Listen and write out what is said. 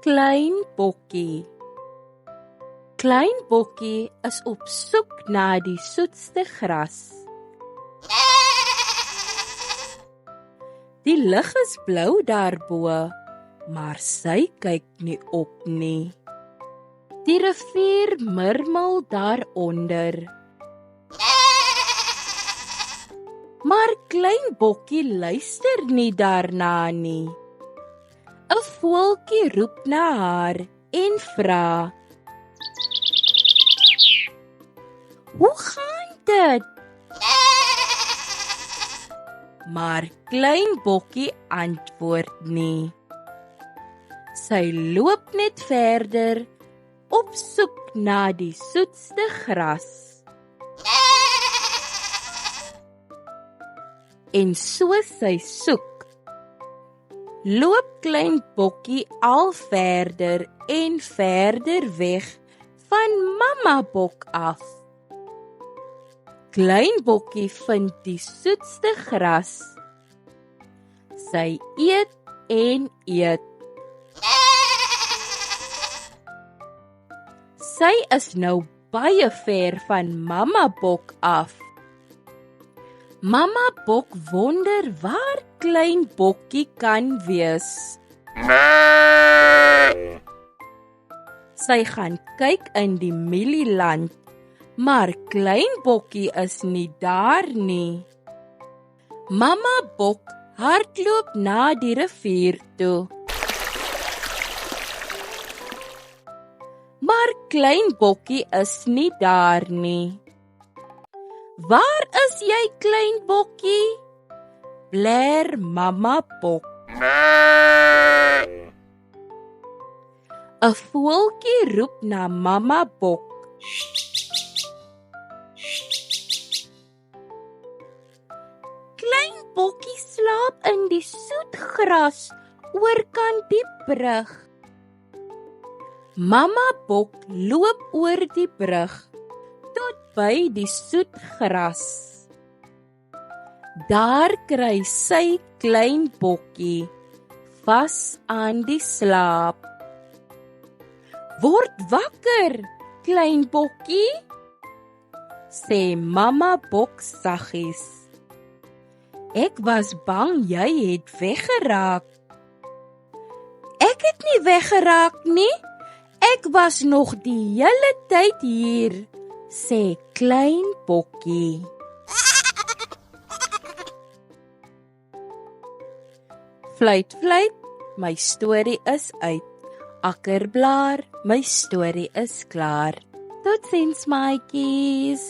Klein bokkie. Klein bokkie is op soek na die soetste gras. Die lug is blou daarbo, maar sy kyk nie op nie. Die rivier murmel daaronder. Maar klein bokkie luister nie daarna nie. 'n Voeltjie roep na haar en vra: "Hoe gaan dit?" Maar klein bokkie antwoord nie. Sy loop net verder op soek na die soetste gras. En soos sy soek, loop klein bokkie al verder en verder weg van mamma bok af. Klein bokkie vind die soetste gras. Sy eet en eet. Sy is nou baie ver van mamma bok af. Mamma bok wonder waar klein bokkie kan wees. Sy gaan kyk in die mielieland, maar klein bokkie is nie daar nie. Mamma bok hardloop na die rivier toe. Maar klein bokkie is nie daar nie. "Waar is jy, klein bokkie?" Bler mamma bok. 'n Voeltjie roep na mamma bok. Klein bokkie slaap in die soet gras oorkant die brug. Mamma bok loop oor die brug tot by die soet gras. Daar kry sy klein bokkie vas aan die slaap. "Word wakker, klein bokkie," sê mamma bok saggies. "Ek was bang jy het weggeraak." "Ek het nie weggeraak nie. Ek was nog die hele tyd hier," sê klein bokkie. Fluit, fluit, my storie is uit. Akkerblaar, my storie is klaar. Totsiens maatjies.